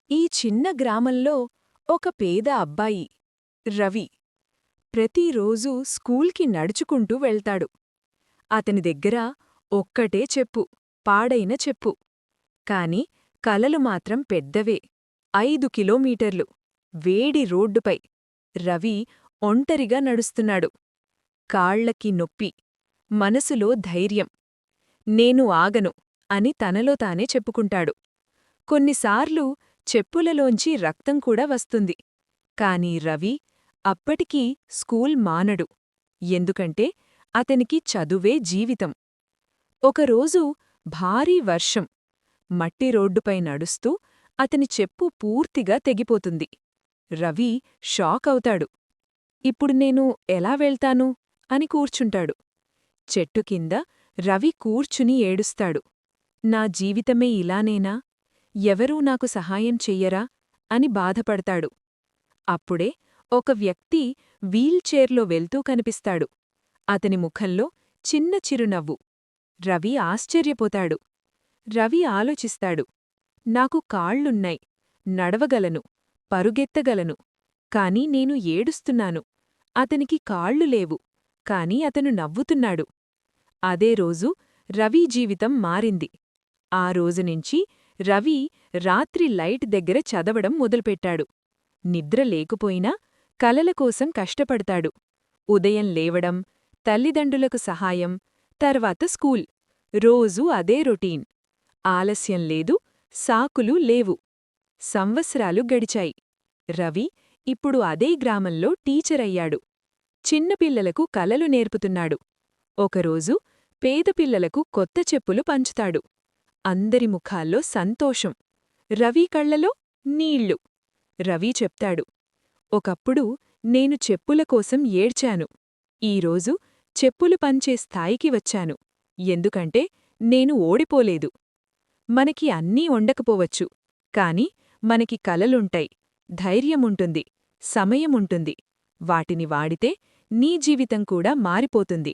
ఈ చిన్న గ్రామంలో ఒక పేద అబ్బాయి రవి ప్రతిరోజూ స్కూల్కి నడుచుకుంటూ వెళ్తాడు. అతని దగ్గర ఒక్కటే చెప్పు, పాడైన చెప్పు. కాని కలలు మాత్రం పెద్దవే. 5 కిలోమీటర్లు వేడి రోడ్డుపై రవి ఒంటరిగా నడుస్తున్నాడు. కాళ్లకి నొప్పి, మనసులో ధైర్యం. నేను ఆగను అని తనలో తానే చెప్పుకుంటాడు. కొన్నిసార్లు చెప్పులలోంచి రక్తం కూడా వస్తుంది. కాని రవి అప్పటికీ స్కూల్ మానడు. ఎందుకంటే అతనికి చదువే జీవితం. ఒకరోజు భారీ వర్షం. మట్టి రోడ్డుపై నడుస్తూ అతని చెప్పు పూర్తిగా తెగిపోతుంది. రవి షాక్ అవుతాడు. ఇప్పుడు నేను ఎలా వెళ్తాను అని కూర్చుంటాడు. చెట్టు కింద రవి కూర్చుని ఏడుస్తాడు. నా జీవితమే ఇలానేనా? ఎవరూ నాకు సహాయం చెయ్యరా అని బాధపడతాడు. అప్పుడే ఒక వ్యక్తి వీల్చైర్లో వెళ్తూ కనిపిస్తాడు. అతని ముఖంలో చిన్న చిరునవ్వు. రవి ఆశ్చర్యపోతాడు. రవి ఆలోచిస్తాడు. నాకు కాళ్లున్నాయి, నడవగలను, పరుగెత్తగలను. కాని నేను ఏడుస్తున్నాను. అతనికి కాళ్లు లేవు, కాని అతను నవ్వుతున్నాడు. అదే రోజు రవి జీవితం మారింది. ఆ రోజునుంచి రవి రాత్రి లైట్ దగ్గర చదవడం మొదలుపెట్టాడు. నిద్ర లేకపోయినా కలల కోసం కష్టపడతాడు. ఉదయం లేవడం, తల్లిదండ్రులకు సహాయం, తర్వాత స్కూల్. రోజూ అదే రొటీన్. ఆలస్యం లేదు, సాకులు లేవు. సంవత్సరాలు గడిచాయి. రవి ఇప్పుడు అదే గ్రామంలో టీచరయ్యాడు. చిన్నపిల్లలకు కలలు నేర్పుతున్నాడు. ఒకరోజు పేదపిల్లలకు కొత్త చెప్పులు పంచుతాడు. అందరి ముఖాల్లో సంతోషం. రవి కళ్లలో నీళ్లు. రవి చెప్తాడు, ఒకప్పుడు నేను చెప్పుల కోసం ఏడ్చాను. ఈరోజు చెప్పులు పంచే స్థాయికి వచ్చాను. ఎందుకంటే నేను ఓడిపోలేదు. మనకి అన్నీ ఉండకపోవచ్చు, కాని మనకి కలలుంటాయి, ధైర్యముంటుంది, సమయముంటుంది. వాటిని వాడితే నీ జీవితం కూడా మారిపోతుంది.